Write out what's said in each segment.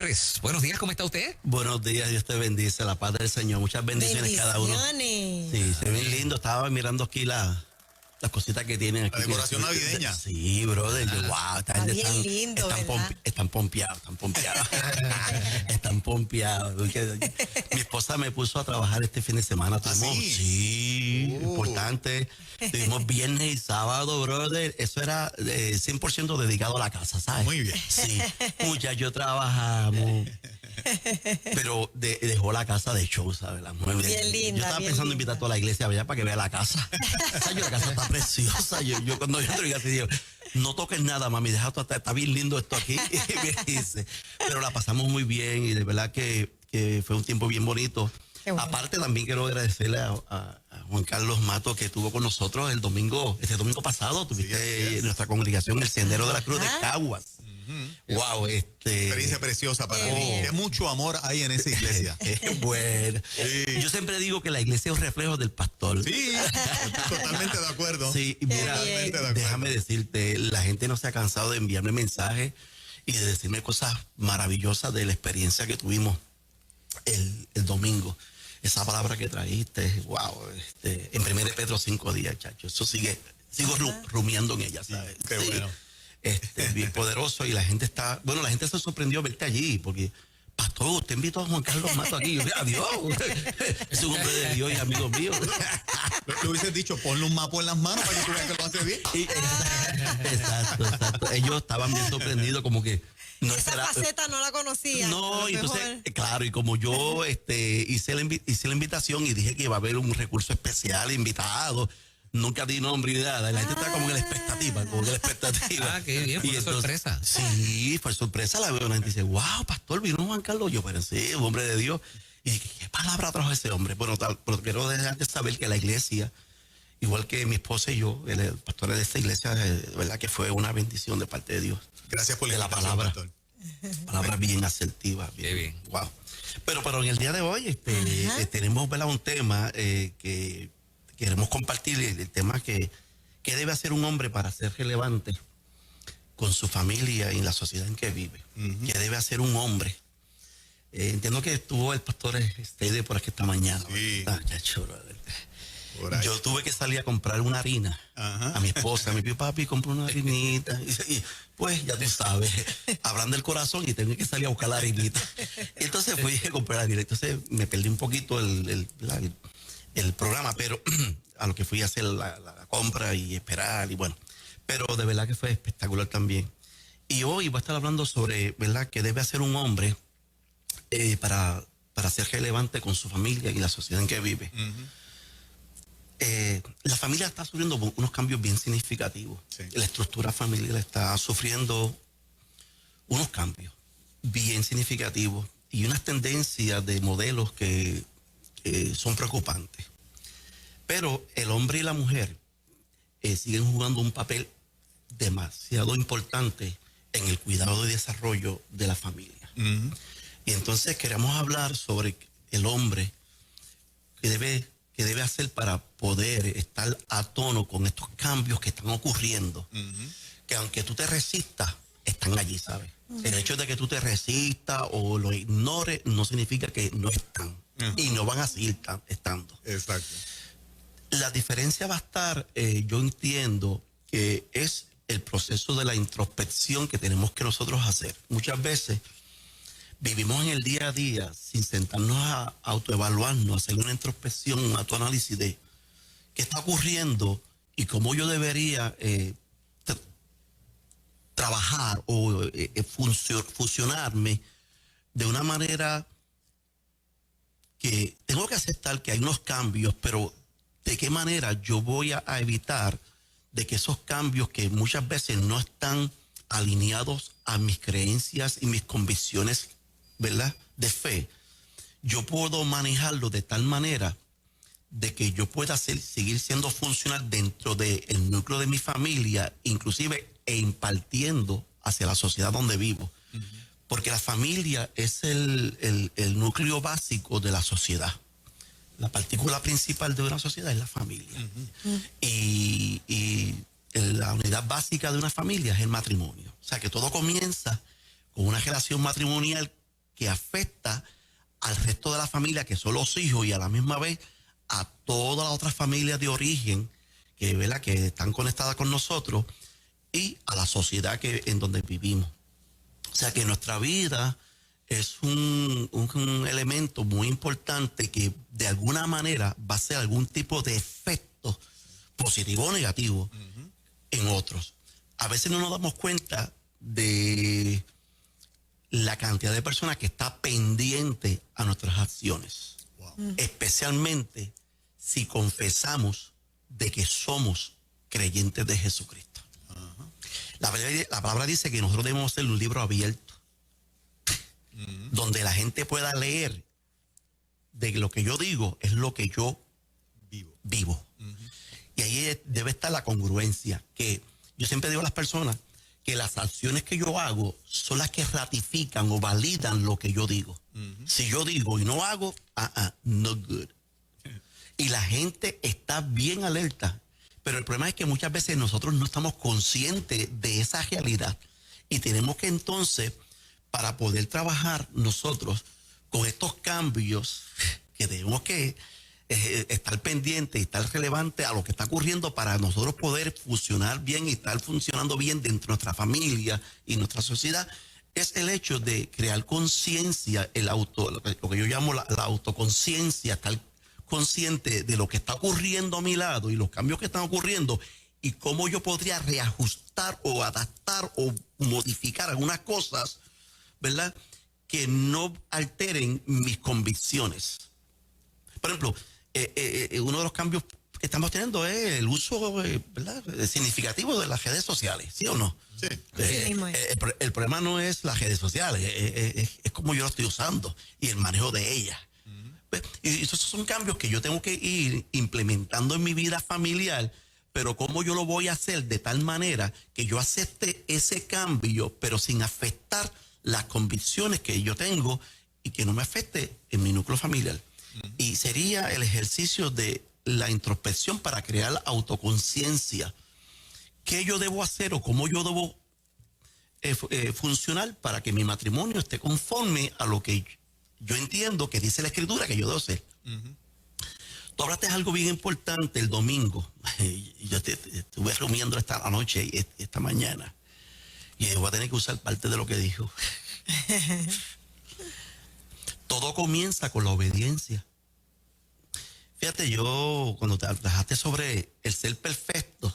Gutiérrez. Buenos días, ¿cómo está usted? Buenos días, Dios te bendice, la paz del Señor. Muchas bendiciones cada uno. Sí, se ven lindo. Estaba mirando aquí las cositas que tienen aquí. La decoración navideña. Sí, brother. Wow, está bien lindo, están pompeados. Están pompeados. Mi esposa me puso a trabajar este fin de semana. Sí, importante. Tuvimos viernes y sábado, brother. Eso era 100% dedicado a la casa, ¿sabes? Muy bien. Sí, muchachos trabajamos. Pero dejó la casa de show, ¿sabes? La mujer. Bien linda. Yo estaba pensando en invitar a toda la iglesia allá para que vea la casa. La casa está preciosa. Yo cuando yo entregué así, digo, no toques nada, mami, deja todo, está bien lindo esto aquí. Y me dice, pero la pasamos muy bien y de verdad que fue un tiempo bien bonito. Bueno. Aparte, también quiero agradecerle a Juan Carlos Mato, que estuvo con nosotros este domingo pasado. Tuviste nuestra congregación El Sendero de la Cruz de Caguas. Wow, experiencia preciosa para mí. De mucho amor hay en esa iglesia. Bueno, sí. Yo siempre digo que la iglesia es un reflejo del pastor. Sí, totalmente de acuerdo. Sí, mira, déjame decirte, la gente no se ha cansado de enviarme mensajes y de decirme cosas maravillosas de la experiencia que tuvimos el domingo. Esa palabra que traíste, wow, en 1 Pedro 5:10, chacho, eso sigo rumiando en ella, ¿sabes? Qué bueno. Bien poderoso y la gente se sorprendió verte allí porque, pastor, usted invitó a Juan Carlos Mato aquí. Yo dije, adiós, es un hombre de Dios y amigo mío. Le hubieses dicho, ponle un mapa en las manos para que tú veas que lo hace bien. Exacto. Ellos estaban bien sorprendidos, como que esa faceta no la conocía. No, entonces, claro, y como yo hice la invitación y dije que iba a haber un recurso especial, invitado. Nunca di nombre ni nada. La gente está como en la expectativa, qué bien, fue sorpresa. Sí, fue sorpresa. La gente dice, wow, pastor, vino Juan Carlos. Yo, pero sí, un hombre de Dios. Y dije, ¿qué palabra trajo ese hombre? Bueno, pero quiero dejar de saber que la iglesia, igual que mi esposa y yo, el pastor de esta iglesia, de verdad que fue una bendición de parte de Dios. Gracias por la palabra. Pastor. Palabra bien asertiva. Qué bien. Wow. Pero en el día de hoy tenemos, ¿verdad?, un tema que queremos compartir, el tema que debe hacer un hombre para ser relevante con su familia y en la sociedad en que vive. ¿Qué debe hacer un hombre? Entiendo que estuvo el pastor Stede por aquí esta mañana. Sí. Yo tuve que salir a comprar una harina a mi esposa. Mi papi compró una harinita. Y pues ya tú sabes, hablan del corazón y tengo que salir a buscar la harinita. Entonces fui a comprar la harina. Entonces me perdí un poquito el programa, pero a lo que fui a hacer la compra y esperar y bueno, pero de verdad que fue espectacular también. Y hoy voy a estar hablando sobre, ¿verdad?, qué debe hacer un hombre para ser relevante con su familia y la sociedad en que vive. La familia está sufriendo unos cambios bien significativos. Sí. La estructura familiar está sufriendo unos cambios bien significativos y unas tendencias de modelos que son preocupantes. Pero el hombre y la mujer siguen jugando un papel demasiado importante en el cuidado y desarrollo de la familia. Y entonces queremos hablar sobre el hombre que debe hacer para poder estar a tono con estos cambios que están ocurriendo. Que aunque tú te resistas, están allí, ¿sabes? El hecho de que tú te resistas o lo ignores no significa que no están. Y no van a seguir estando. Exacto. La diferencia va a estar, yo entiendo, que es el proceso de la introspección que tenemos que nosotros hacer. Muchas veces vivimos en el día a día sin sentarnos a autoevaluarnos, a hacer una introspección, un autoanálisis de qué está ocurriendo y cómo yo debería trabajar o funcionarme de una manera que tengo que aceptar que hay unos cambios, pero de qué manera yo voy a evitar de que esos cambios que muchas veces no están alineados a mis creencias y mis convicciones, ¿verdad?, de fe, yo puedo manejarlo de tal manera de que yo pueda seguir siendo funcional dentro del núcleo de mi familia, inclusive impartiendo hacia la sociedad donde vivo. Porque la familia es el núcleo básico de la sociedad. La partícula principal de una sociedad es la familia. Y la unidad básica de una familia es el matrimonio. O sea que todo comienza con una relación matrimonial que afecta al resto de la familia, que son los hijos, y a la misma vez a todas las otras familias de origen que, ¿verdad?, que están conectadas con nosotros, y a la sociedad en donde vivimos. O sea que nuestra vida es un elemento muy importante que de alguna manera va a ser algún tipo de efecto positivo o negativo en otros. A veces no nos damos cuenta de la cantidad de personas que está pendiente a nuestras acciones. Wow. Especialmente si confesamos de que somos creyentes de Jesucristo. La palabra dice que nosotros debemos ser un libro abierto, donde la gente pueda leer de que lo que yo digo es lo que yo vivo. Y ahí debe estar la congruencia, que yo siempre digo a las personas que las acciones que yo hago son las que ratifican o validan lo que yo digo. Si yo digo y no hago, no good. Y la gente está bien alerta, pero el problema es que muchas veces nosotros no estamos conscientes de esa realidad, y tenemos que entonces, para poder trabajar nosotros con estos cambios, que tenemos que estar pendientes y estar relevantes a lo que está ocurriendo para nosotros poder funcionar bien y estar funcionando bien dentro de nuestra familia y nuestra sociedad, es el hecho de crear conciencia, lo que yo llamo la autoconciencia, estar consciente de lo que está ocurriendo a mi lado y los cambios que están ocurriendo, y cómo yo podría reajustar o adaptar o modificar algunas cosas, ¿verdad?, que no alteren mis convicciones. Por ejemplo, uno de los cambios que estamos teniendo es el uso, ¿verdad?, significativo de las redes sociales, ¿sí o no? Sí. El problema no es las redes sociales, es cómo yo lo estoy usando y el manejo de ellas. Y esos son cambios que yo tengo que ir implementando en mi vida familiar, pero cómo yo lo voy a hacer de tal manera que yo acepte ese cambio, pero sin afectar las convicciones que yo tengo y que no me afecte en mi núcleo familiar. Y sería el ejercicio de la introspección para crear la autoconciencia. ¿Qué yo debo hacer o cómo yo debo funcionar para que mi matrimonio esté conforme a lo que yo entiendo que dice la Escritura que yo debo hacer? Tú hablaste de algo bien importante el domingo. Yo estuve rumiando esta noche y esta mañana, y voy a tener que usar parte de lo que dijo. Todo comienza con la obediencia. Fíjate, yo cuando te hablaste sobre el ser perfecto,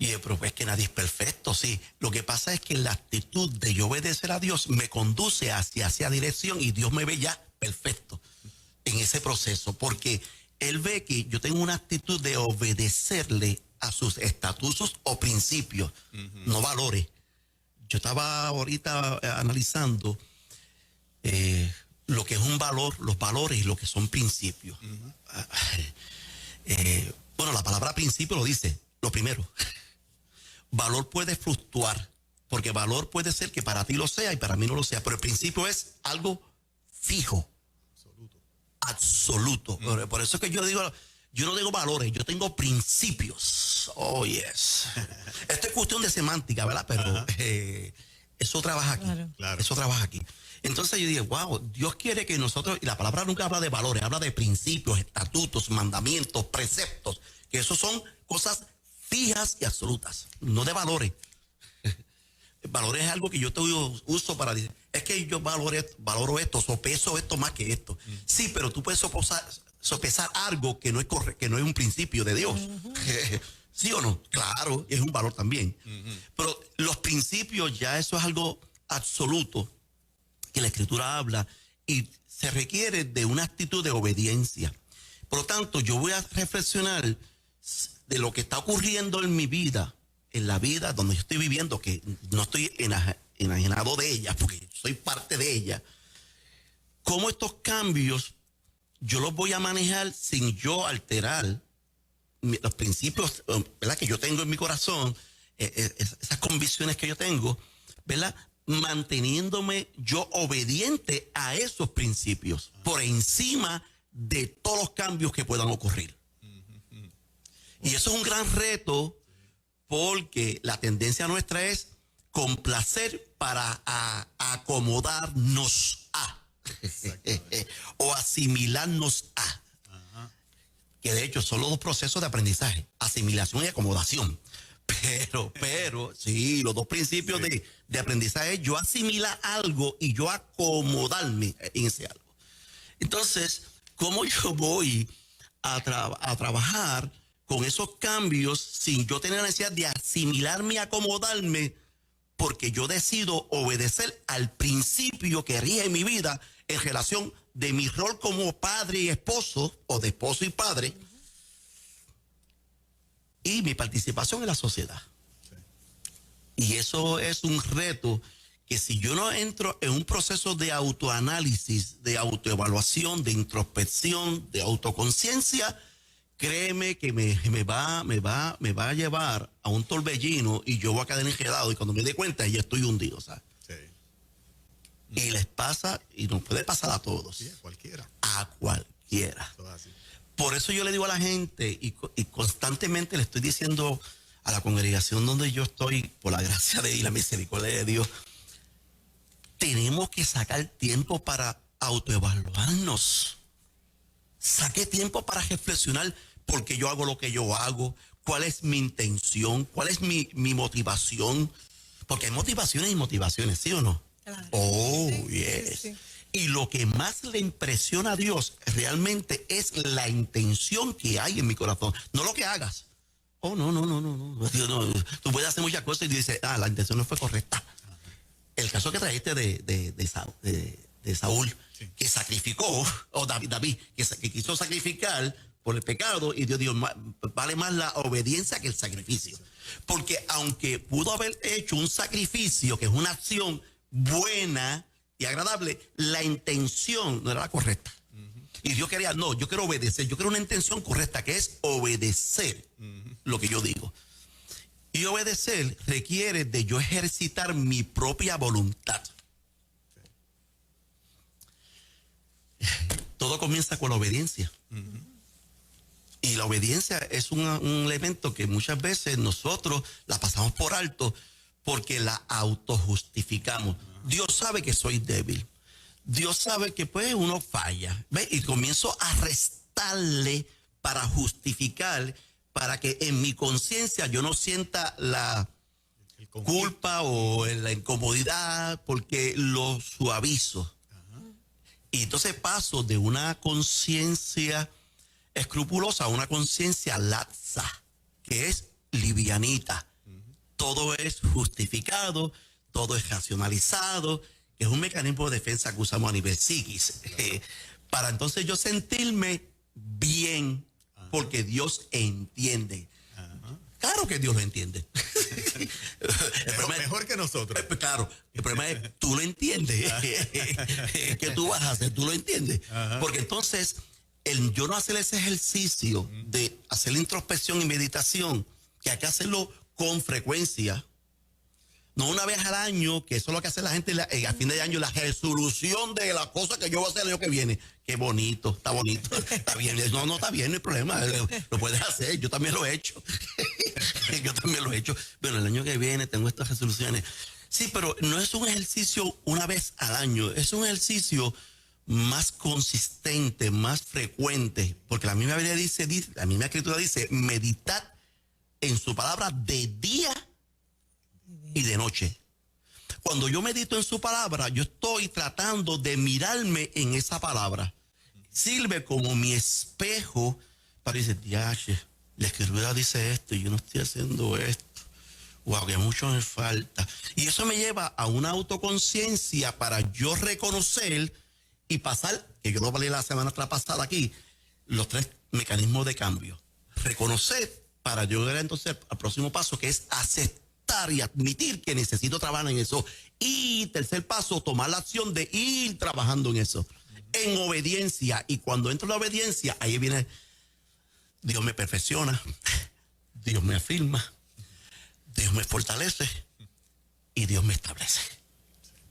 y pero es que nadie es perfecto, sí. Lo que pasa es que la actitud de yo obedecer a Dios me conduce hacia esa dirección, y Dios me ve ya perfecto en ese proceso, porque Él ve que yo tengo una actitud de obedecerle a sus estatutos o principios, no valores. Yo estaba ahorita analizando lo que es un valor, los valores y lo que son principios. Bueno, la palabra principio lo dice, lo primero. Valor puede fluctuar, porque valor puede ser que para ti lo sea y para mí no lo sea, pero el principio es algo fijo, absoluto. Por eso es que yo no digo valores, yo tengo principios. Oh, yes. Esto es cuestión de semántica, ¿verdad? Pero eso trabaja aquí. Claro. Eso trabaja aquí. Entonces yo dije, wow, Dios quiere que nosotros, y la palabra nunca habla de valores, habla de principios, estatutos, mandamientos, preceptos, que esos son cosas fijas y absolutas, no de valores. Valores es algo que yo te uso para decir, es que yo valoro esto, sopeso esto más que esto. Sí, pero tú puedes sopesar algo que no es correcto, que no es un principio de Dios. ¿Sí o no? Claro, es un valor también. Pero los principios ya eso es algo absoluto que la Escritura habla, y se requiere de una actitud de obediencia. Por lo tanto, yo voy a reflexionar de lo que está ocurriendo en mi vida, en la vida donde yo estoy viviendo, que no estoy enajenado de ella, porque soy parte de ella. Cómo estos cambios yo los voy a manejar sin yo alterar los principios, ¿verdad?, que yo tengo en mi corazón, esas convicciones que yo tengo, ¿verdad?, manteniéndome yo obediente a esos principios por encima de todos los cambios que puedan ocurrir. Y eso es un gran reto, porque la tendencia nuestra es complacer para acomodarnos a. o asimilarnos a. Que de hecho son los dos procesos de aprendizaje, asimilación y acomodación. Pero, sí, los dos principios de aprendizaje es yo asimilar algo y yo acomodarme en ese algo. Entonces, ¿cómo yo voy a trabajar con esos cambios sin yo tener la necesidad de asimilarme y acomodarme? Porque yo decido obedecer al principio que rige mi vida en relación de mi rol como padre y esposo, o de esposo y padre, y mi participación en la sociedad. Y eso es un reto que si yo no entro en un proceso de autoanálisis, de autoevaluación, de introspección, de autoconciencia, créeme que me va a llevar a un torbellino y yo voy a quedar enredado y cuando me dé cuenta ya estoy hundido, ¿sabes? Sí. Y les pasa, y nos puede pasar a todos. Sí, a cualquiera. A cualquiera. Por eso yo le digo a la gente y constantemente le estoy diciendo a la congregación donde yo estoy, por la gracia de Dios y la misericordia de Dios, tenemos que sacar tiempo para autoevaluarnos. Saque tiempo para reflexionar por qué yo hago lo que yo hago, cuál es mi intención, cuál es mi motivación. Porque hay motivaciones y motivaciones, ¿sí o no? Claro. Oh, sí, yes. sí. Y lo que más le impresiona a Dios realmente es la intención que hay en mi corazón, no lo que hagas. Oh, no. Tú puedes hacer muchas cosas y dices, la intención no fue correcta. El caso que trajiste de Saúl, sí, que sacrificó, o David, que quiso sacrificar por el pecado, y Dios dijo, vale más la obediencia que el sacrificio. Porque aunque pudo haber hecho un sacrificio, que es una acción buena y agradable, la intención no era la correcta. Y Dios quería, yo quiero obedecer, yo quiero una intención correcta, que es obedecer lo que yo digo. Y obedecer requiere de yo ejercitar mi propia voluntad. Todo comienza con la obediencia. Y la obediencia es un elemento que muchas veces nosotros la pasamos por alto porque la autojustificamos. Dios sabe que soy débil. Dios sabe que pues uno falla. ¿Ve? Y comienzo a restarle para justificar, para que en mi conciencia yo no sienta la culpa o la incomodidad, porque lo suavizo. Y entonces paso de una conciencia escrupulosa a una conciencia laxa, que es livianita. Todo es justificado, todo es racionalizado, que es un mecanismo de defensa que usamos a nivel psiquis. Para entonces yo sentirme bien, porque Dios entiende. Claro que Dios lo entiende. Mejor que nosotros. Claro, el problema es, tú lo entiendes. ¿Qué tú vas a hacer? Tú lo entiendes. Porque entonces, el yo no hacer ese ejercicio de hacer la introspección y meditación, que hay que hacerlo con frecuencia, no una vez al año, que eso es lo que hace la gente a fin de año, la resolución de las cosas que yo voy a hacer el año que viene. Qué bonito, está bonito, está bien. No está bien, no hay problema, lo puedes hacer, yo también lo he hecho. Yo también lo he hecho. Bueno, el año que viene tengo estas resoluciones. Sí, pero no es un ejercicio una vez al año, es un ejercicio más consistente, más frecuente, porque la misma Biblia dice, la misma Escritura dice, meditad en su palabra de día y de noche. Cuando yo medito en su palabra, yo estoy tratando de mirarme en esa palabra. Sirve como mi espejo para decir, la Escritura dice esto y yo no estoy haciendo esto. Wow, que mucho me falta. Y eso me lleva a una autoconciencia para yo reconocer y pasar, que yo lo hablé la semana pasada aquí, los 3 mecanismos de cambio. Reconocer para yo llegar entonces al próximo paso, que es aceptar y admitir que necesito trabajar en eso. Y tercer paso, tomar la acción de ir trabajando en eso. En obediencia. Y cuando entro en la obediencia, ahí viene, Dios me perfecciona, Dios me afirma, Dios me fortalece y Dios me establece.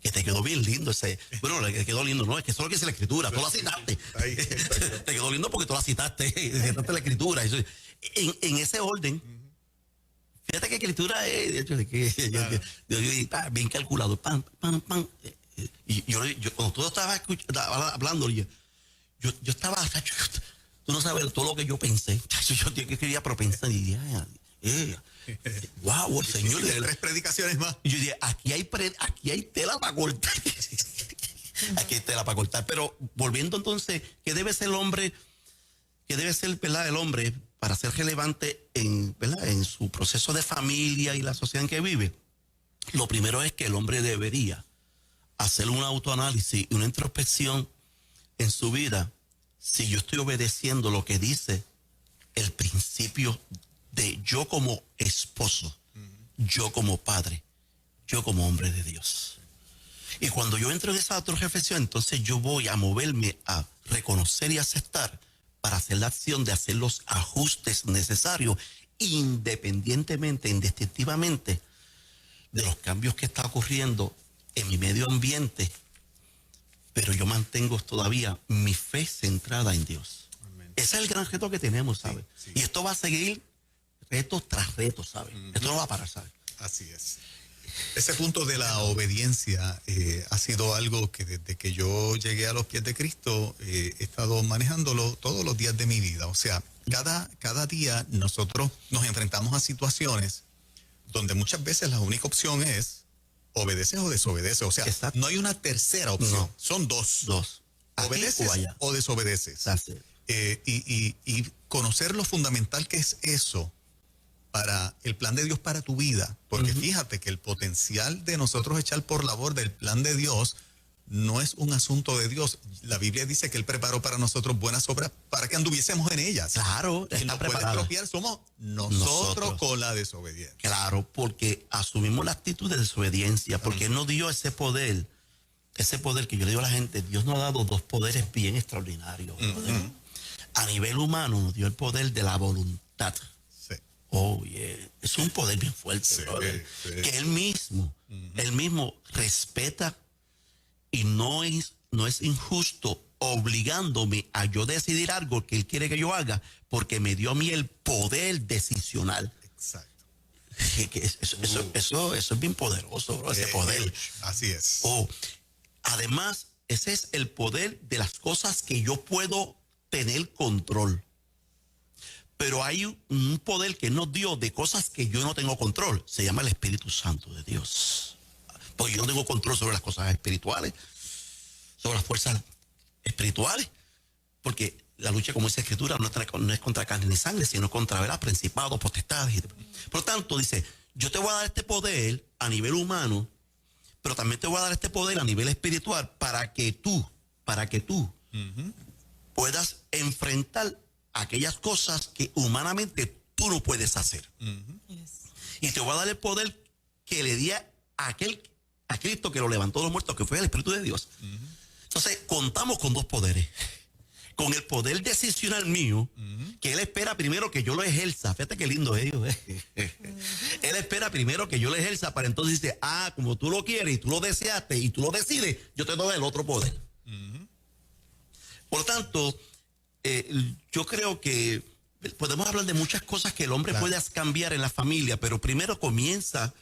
Que te quedó bien lindo ese. Bueno, le quedó lindo, no, es que eso es lo que dice la Escritura, tú la citaste. Te quedó lindo porque tú la citaste, citaste la Escritura. En ese orden, fíjate que Escritura es, de hecho, bien calculado, Y yo cuando tú estabas hablando, yo estaba, tú no sabes todo lo que yo pensé. Yo quería propensar y dije, wow, Señor. De 3 predicaciones más. Y yo dije, aquí hay tela para cortar. Aquí hay tela para cortar. Pero volviendo entonces, ¿qué debe ser el hombre? ¿Qué debe ser, ¿verdad, el hombre para ser relevante en su proceso de familia y la sociedad en que vive? Lo primero es que el hombre debería hacer un autoanálisis y una introspección en su vida si yo estoy obedeciendo lo que dice el principio de yo como esposo, yo como padre, yo como hombre de Dios. Y cuando yo entro en esa autorreflexión, entonces yo voy a moverme a reconocer y aceptar para hacer la acción de hacer los ajustes necesarios independientemente, indistintivamente de los cambios que está ocurriendo en mi medio ambiente, pero yo mantengo todavía mi fe centrada en Dios. Amén. Ese es el gran reto que tenemos, ¿sabes? Sí. Y esto va a seguir reto tras reto, ¿sabes? Esto no va a parar, ¿sabes? Así es. Ese punto de la obediencia ha sido algo que desde que yo llegué a los pies de Cristo he estado manejándolo todos los días de mi vida. O sea, cada día nosotros nos enfrentamos a situaciones donde muchas veces la única opción es obedeces o desobedeces. O sea, exacto, no hay una tercera opción. No. Son dos. Obedeces o desobedeces. Y conocer lo fundamental que es eso para el plan de Dios para tu vida. Porque fíjate que el potencial de nosotros echar por la borda el plan de Dios no es un asunto de Dios. La Biblia dice que Él preparó para nosotros buenas obras para que anduviésemos en ellas. Claro, quien nos puede estropear somos nosotros con la desobediencia. Claro, porque asumimos la actitud de desobediencia, porque Él nos dio ese poder que yo le digo a la gente, Dios nos ha dado 2 poderes bien extraordinarios. A nivel humano nos dio el poder de la voluntad. Oh, yeah. Es un poder bien fuerte, brother. Que él mismo respeta y no es injusto obligándome a yo decidir algo que él quiere que yo haga, porque me dio a mí el poder decisional. Exacto. Eso es bien poderoso, bro, ese poder. Así es. Además, ese es el poder de las cosas que yo puedo tener control. Pero hay un poder que nos dio de cosas que yo no tengo control. Se llama el Espíritu Santo de Dios. Porque yo no tengo control sobre las cosas espirituales, sobre las fuerzas espirituales. Porque la lucha, como dice la Escritura, no es contra carne ni sangre, sino contra, ¿verdad?, principados, potestades. Por lo tanto, dice, yo te voy a dar este poder a nivel humano, pero también te voy a dar este poder a nivel espiritual para que tú puedas enfrentar aquellas cosas que humanamente tú no puedes hacer. Y te voy a dar el poder que le di a Cristo que lo levantó de los muertos, que fue el Espíritu de Dios. Entonces, contamos con 2 poderes. Con el poder decisional mío, que Él espera primero que yo lo ejerza. Fíjate qué lindo es Dios. Él espera primero que yo lo ejerza para entonces decir, como tú lo quieres y tú lo deseaste y tú lo decides, yo te doy el otro poder. Por lo tanto, yo creo que podemos hablar de muchas cosas que el hombre puede cambiar en la familia, pero primero comienza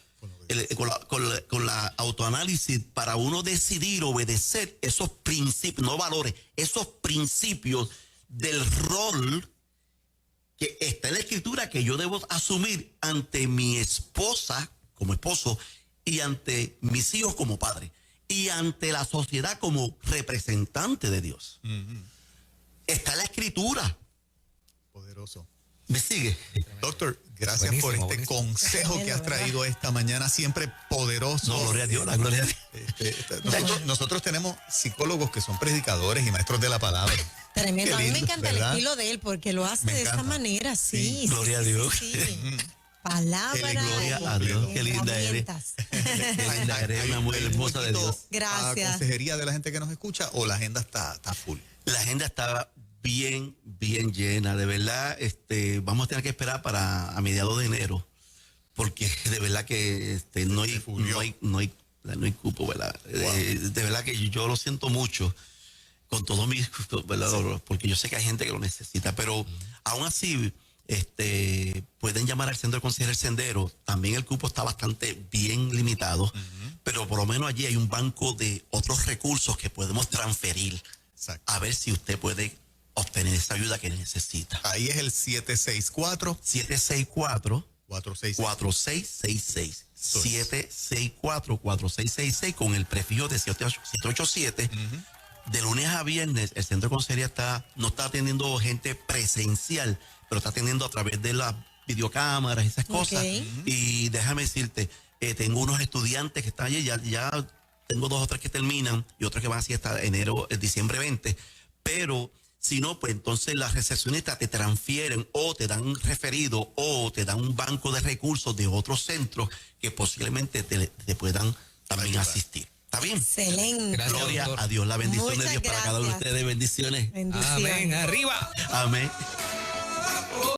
con la autoanálisis para uno decidir obedecer esos principios, no valores, esos principios del rol que está en la Escritura que yo debo asumir ante mi esposa como esposo y ante mis hijos como padre y ante la sociedad como representante de Dios. Está en la Escritura. Poderoso. ¿Me sigue? Doctor, gracias por este consejo que has traído esta mañana, siempre poderoso. No, gloria a Dios, gloria a Dios. Nosotros tenemos psicólogos que son predicadores y maestros de la palabra. Tremendo. A mí me encanta el estilo de él porque lo hace de esta manera, sí. Gloria a Dios. Palabra. Gloria a Dios, qué linda eres. Qué linda eres, una mujer hermosa de Dios. Gracias. ¿Consejería de la gente que nos escucha o la agenda está full? La agenda está bien llena, de verdad. Vamos a tener que esperar a mediados de enero, porque de verdad que no hay cupo, ¿verdad? Wow. De verdad que yo lo siento mucho con todo mi, ¿verdad? Porque yo sé que hay gente que lo necesita, pero aún así pueden llamar al Centro de Consejería El Sendero. También el cupo está bastante bien limitado, pero por lo menos allí hay un banco de otros recursos que podemos transferir. Exacto. A ver si usted puede obtener esa ayuda que necesita. Ahí es el 764 4666 764-4666 con el prefijo de 787. De lunes a viernes el Centro de Consejería no está atendiendo gente presencial, pero está atendiendo a través de las videocámaras y esas cosas. Y déjame decirte, tengo unos estudiantes que están allí, ya tengo 2 o 3 que terminan y otros que van así hasta diciembre 20, pero si no, pues entonces las recepcionistas te transfieren o te dan referido o te dan un banco de recursos de otros centros que posiblemente te puedan también asistir. ¿Está bien? Excelente. Gracias, Gloria doctor. a Dios. La bendición de Muchas Dios para cada uno de gracias. ustedes. Bendiciones. Bendiciones. Amén. Arriba. Amén.